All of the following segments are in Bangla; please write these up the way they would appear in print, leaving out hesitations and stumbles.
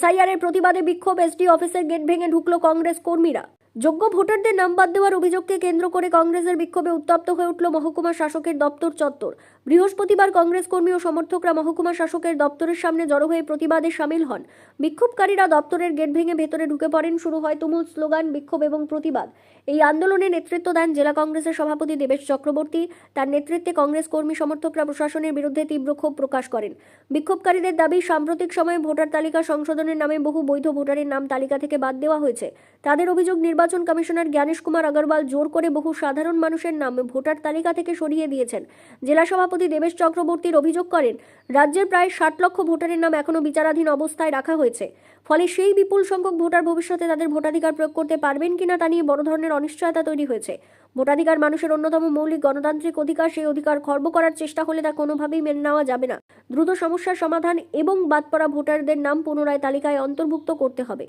এসআইআর এর প্রতিবাদে বিক্ষোভ। এসডি অফিসের গেট ভেঙে ঢুকলো কংগ্রেস কর্মীরা। যোগ্য ভোটারদের নাম বাদ দেওয়ার অভিযোগকে কেন্দ্র করে কংগ্রেসের বিক্ষোভে উত্তপ্ত হয়ে উঠল মহকুমা শাসকের দপ্তর চত্বর। বৃহস্পতিবার কংগ্রেস কর্মী ও সমর্থকরা মহকুমা শাসকের দপ্তরের সামনে জড়ো হয়ে প্রতিবাদে সামিল হন। বিক্ষোভকারীরা দপ্তরের গেট ভেঙে ভেতরে ঢুকে পড়েন। শুরু হয় তুমুল স্লোগান, বিক্ষোভ এবং প্রতিবাদ। এই আন্দোলনে নেতৃত্ব দেন জেলা কংগ্রেসের সভাপতি দেবেশ চক্রবর্তী। তার নেতৃত্বে কংগ্রেস কর্মী সমর্থকরা প্রশাসনের বিরুদ্ধে তীব্র ক্ষোভ প্রকাশ করেন। বিক্ষোভকারীদের দাবি, সাম্প্রতিক সময়ে ভোটার তালিকা সংশোধনের নামে বহু বৈধ ভোটারের নাম তালিকা থেকে বাদ দেওয়া হয়েছে। তাদের অভিযোগ, নির্বাচন কমিশনার জ্ঞানেশ কুমার আগরওয়াল জোর করে বহু সাধারণ মানুষের নাম ভোটার তালিকা থেকে সরিয়ে দিয়েছেন। জেলা সভাপতি দেবেশ চক্রবর্তীর অভিযোগ করেন, রাজ্যের প্রায় 60 লক্ষ ভোটারের নাম এখনো বিচারাধীন অবস্থায় রাখা হয়েছে। ফলে সেই বিপুল সংখ্যক ভোটার ভবিষ্যতে তাদের ভোটাধিকার প্রয়োগ করতে পারবেন কিনা তা নিয়ে বড় ধরনের অনিশ্চয়তা তৈরি হয়েছে। ভোটাধিকার মানুষের অন্যতম মৌলিক গণতান্ত্রিক অধিকার। সেই অধিকার খর্ব করার চেষ্টা হলে তা কোনোভাবেই মেনে নেওয়া যাবে না। দ্রুত সমস্যার সমাধান এবং বাদ পড়া ভোটারদের নাম পুনরায় তালিকায় অন্তর্ভুক্ত করতে হবে।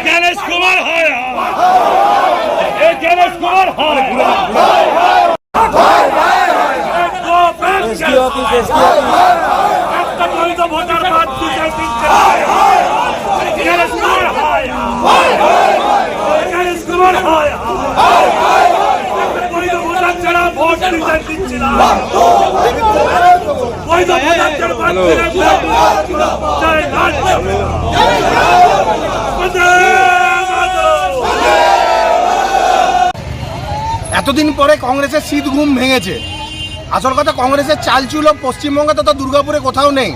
জ্ঞানেশ কুমার হয়, জ্ঞানেশ কুমার হয়। ভোটার বাদ জ্ঞানেশ কুমার হয়, জ্ঞানেশ কুমার হয়। বৈধ ভোটার ছাড়া ভোট দিতে দিচ্ছি না। বৈধ ভোটার ছাড়া বাদ এতদিন পরে কংগ্রেসের শীত ঘুম ভেঙেছে। আসল কথা, কংগ্রেসের চালচুলো পশ্চিমবঙ্গে তথা দুর্গাপুরে কোথাও নেই।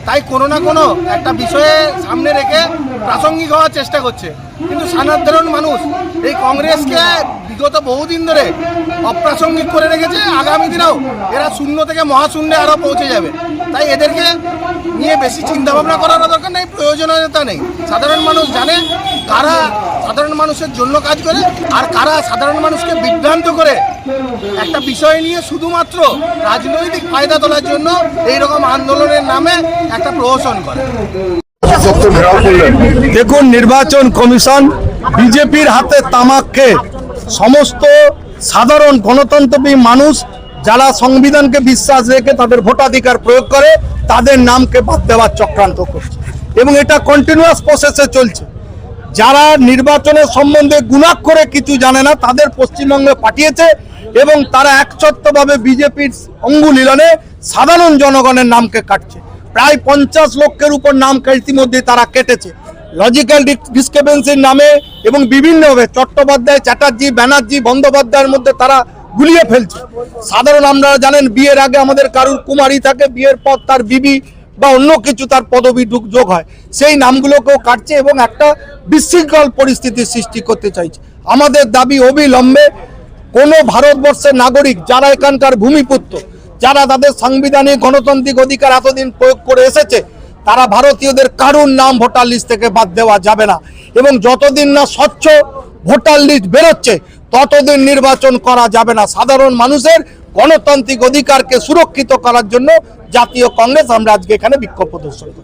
তাই কোনো না কোনো একটা বিষয়ে সামনে রেখে প্রাসঙ্গিক হওয়ার চেষ্টা করছে। কিন্তু সাধারণ মানুষ এই কংগ্রেসকে বিগত বহুদিন ধরে অপ্রাসঙ্গিক করে রেখেছে। আগামী দিনেও এরা শূন্য থেকে মহাশূন্যে আরও পৌঁছে যাবে। তাই এদেরকে নিয়ে বেশি চিন্তাভাবনা করার দরকার নেই, প্রয়োজনীয়তা নেই। সাধারণ মানুষ জানে কারা সাধারণ মানুষের জন্য কাজ করে আর কারা সাধারণ মানুষকে বিভ্রান্ত করে একটা বিষয় নিয়ে শুধুমাত্র রাজনৈতিক ফায়দা তোলার জন্য এইরকম আন্দোলনের নামে একটা প্রহসন করে। দেখুন, নির্বাচন কমিশন বিজেপির হাতে তামাক খেয়ে সমস্ত সাধারণ গণতন্ত্রী মানুষ যারা সংবিধানকে বিশ্বাস রেখে তাদের ভোটাধিকার প্রয়োগ করে তাদের নামকে বাদ দেওয়ার চক্রান্ত করছে এবং এটা কন্টিনিউয়াস প্রসেসে চলছে। যারা নির্বাচনের সম্বন্ধে গুণাক্ষরে কিছু জানে না তাদের পশ্চিমবঙ্গে পাঠিয়েছে এবং তারা একচ্ছত্রভাবে বিজেপির অঙ্গুলীলনে সাধারণ জনগণের নামকে কাটছে। প্রায় 50 লক্ষের উপর নাম ইতিমধ্যে তারা কেটেছে লজিক্যাল ডিসক্রিপেন্সির নামে এবং বিভিন্নভাবে চট্টোপাধ্যায়, চ্যাটার্জি, ব্যানার্জি, বন্দ্যোপাধ্যায়ের মধ্যে তারা গুলিয়ে ফেলছে। সাধারণ আপনারা জানেন, বিয়ের আগে আমাদের কারুর কুমারী থাকে, বিয়ের পর তার বিবি বা অন্য কিছু তার পদবি যোগ হয়, সেই নামগুলোকেও কাটছে এবং একটা বিশৃঙ্খল পরিস্থিতির সৃষ্টি করতে চাইছে। আমাদের দাবি, অবিলম্বে কোনো ভারতবর্ষের নাগরিক যারা এখানকার ভূমিপুত্র, যারা তাদের সাংবিধানিক গণতান্ত্রিক অধিকার এতদিন প্রয়োগ করে এসেছে, তারা ভারতীয়দের কারুর নাম ভোটার লিস্ট থেকে বাদ দেওয়া যাবে না এবং যতদিন না স্বচ্ছ ভোটার লিস্ট বেরোচ্ছে ততদিন নির্বাচন করা যাবে না। সাধারণ মানুষের গণতান্ত্রিক অধিকারকে সুরক্ষিত করার জন্য জাতীয় কংগ্রেস আমরা আজকে এখানে বিক্ষোভ প্রদর্শন করি।